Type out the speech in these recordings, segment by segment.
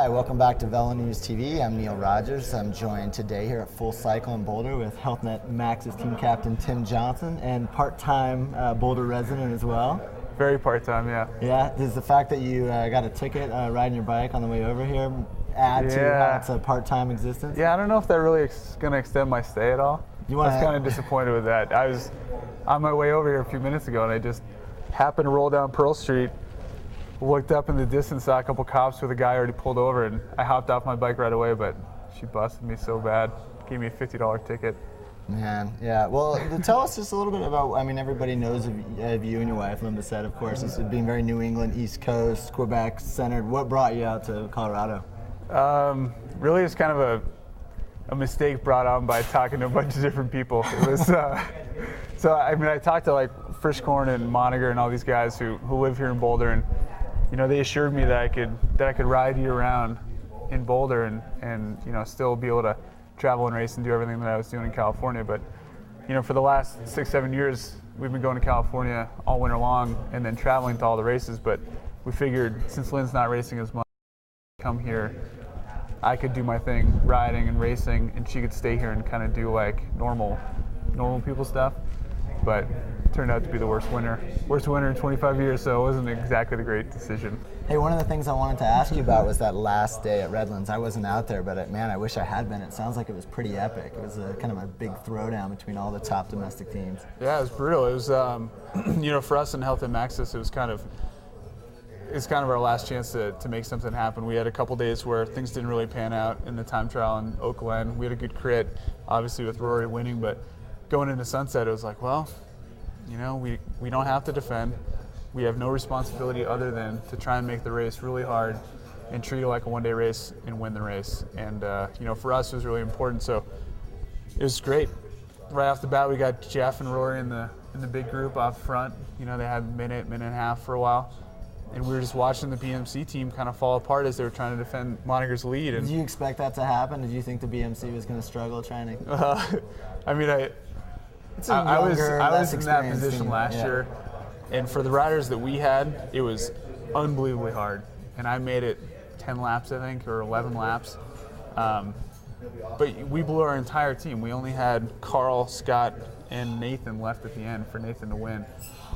Hi, welcome back to Velo News TV. I'm Neil Rogers. I'm joined today here at Full Cycle in Boulder with HealthNet Max's team captain Tim Johnson and part-time Boulder resident as well. Very part-time, yeah. Yeah, does the fact that you got a ticket riding your bike on the way over here add to how it's a part-time existence? Yeah, I don't know if that really is going to extend my stay at all. I was kind of disappointed with that. I was on my way over here a few minutes ago and I just happened to roll down Pearl Street, looked up in the distance, saw a couple cops with a guy already pulled over, and I hopped off my bike right away, but she busted me so bad. Gave me a $50 ticket. Man, yeah. Well, tell us just a little bit about, I mean, everybody knows of you and your wife, Linda said, of course, this being very New England, East Coast, Quebec centered. What brought you out to Colorado? Really, it's kind of a mistake brought on by talking to a bunch of different people. It was, so, I mean, I talked to like Frischkorn and Moniger and all these guys who live here in Boulder, and they assured me that I could ride year round in Boulder and still be able to travel and race and do everything that I was doing in California. But for the last 6-7 years, we've been going to California all winter long and then traveling to all the races. But we figured since Lynn's not racing as much, come here, I could do my thing riding and racing, and she could stay here and kind of do like normal people stuff. But it turned out to be the worst winter in 25 years, so it wasn't exactly the great decision. Hey, one of the things I wanted to ask you about was that last day at Redlands. I wasn't out there, but man, I wish I had been. It sounds like it was pretty epic. It was kind of a big throwdown between all the top domestic teams. Yeah, it was brutal. It was, for us in HealthNet Maxis, it's kind of our last chance to make something happen. We had a couple days where things didn't really pan out in the time trial in Oak Glen. We had a good crit, obviously with Rory winning, but going into Sunset, it was like, well, we don't have to defend. We have no responsibility other than to try and make the race really hard and treat it like a one-day race and win the race. And, for us, it was really important. So it was great. Right off the bat, we got Jeff and Rory in the big group up front. They had a minute and a half for a while. And we were just watching the BMC team kind of fall apart as they were trying to defend Moniger's lead. And did you expect that to happen? Did you think the BMC was going to struggle trying to? I was in that position last year, and for the riders that we had, it was unbelievably hard. And I made it 10 laps, I think, or 11 laps. But we blew our entire team. We only had Carl, Scott, and Nathan left at the end for Nathan to win.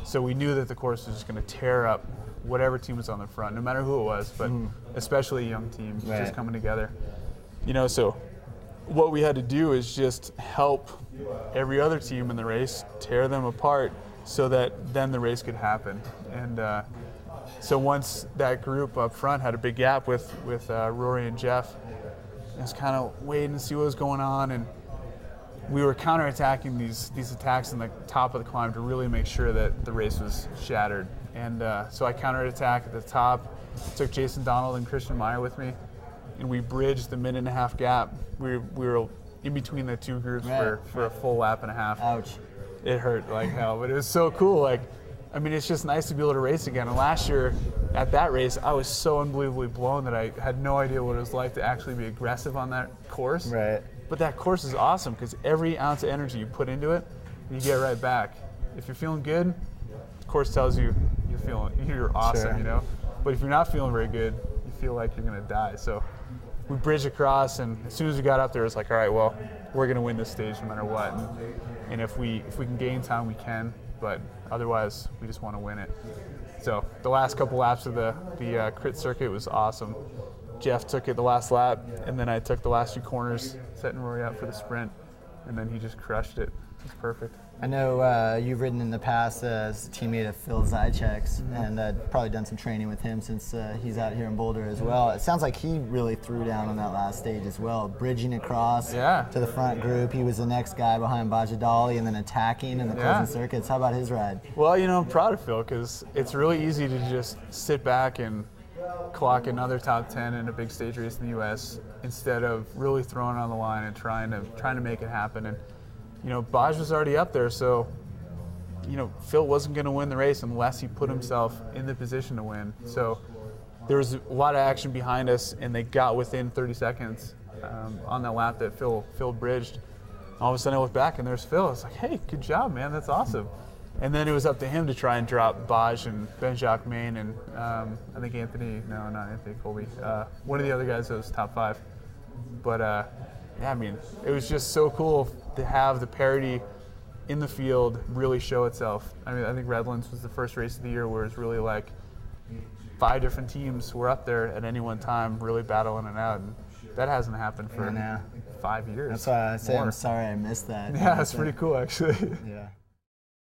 So we knew that the course was just going to tear up whatever team was on the front, no matter who it was, but especially a young team just coming together. So what we had to do is just help every other team in the race, tear them apart so that then the race could happen. And so once that group up front had a big gap with Rory and Jeff, I was kind of waiting to see what was going on, and we were counterattacking these attacks in the top of the climb to really make sure that the race was shattered. And so I counterattacked at the top, took Jason Donald and Christian Meyer with me, and we bridged the minute and a half gap. We were in between the two groups for a full lap and a half. Ouch. It hurt like hell, but it was so cool. It's just nice to be able to race again. And last year at that race, I was so unbelievably blown that I had no idea what it was like to actually be aggressive on that course. Right. But that course is awesome because every ounce of energy you put into it, you get right back. If you're feeling good, the course tells you you're awesome, Sure. But if you're not feeling very good, you feel like you're gonna die. So we bridged across, and as soon as we got up there, it's like, all right, well, we're gonna win this stage no matter what. And if we can gain time, we can. But otherwise, we just want to win it. So the last couple laps of the crit circuit was awesome. Jeff took it the last lap, and then I took the last 2 corners, setting Rory up for the sprint, and then he just crushed it. It was perfect. I know you've ridden in the past as a teammate of Phil Zychek's, and probably done some training with him since he's out here in Boulder as well. It sounds like he really threw down on that last stage as well, bridging across to the front group. He was the next guy behind Bajadali and then attacking in the closing circuits. How about his ride? Well, I'm proud of Phil because it's really easy to just sit back and clock another top 10 in a big stage race in the U.S. instead of really throwing it on the line and trying to make it happen. And Baj was already up there, so Phil wasn't going to win the race unless he put himself in the position to win. So there was a lot of action behind us, and they got within 30 seconds on that lap that Phil bridged. All of a sudden I look back and there's Phil. It's like, hey, good job, man, that's awesome. And then it was up to him to try and drop Baj and Ben-Jacques Maine and I think not Anthony Colby. One of the other guys that was top 5. But yeah, I mean, it was just so cool to have the parity in the field really show itself. I mean, I think Redlands was the first race of the year where it was really like 5 different teams were up there at any one time really battling it out. And that hasn't happened for 5 years. That's why I say I'm sorry I missed that. Yeah, that's pretty cool actually. Yeah.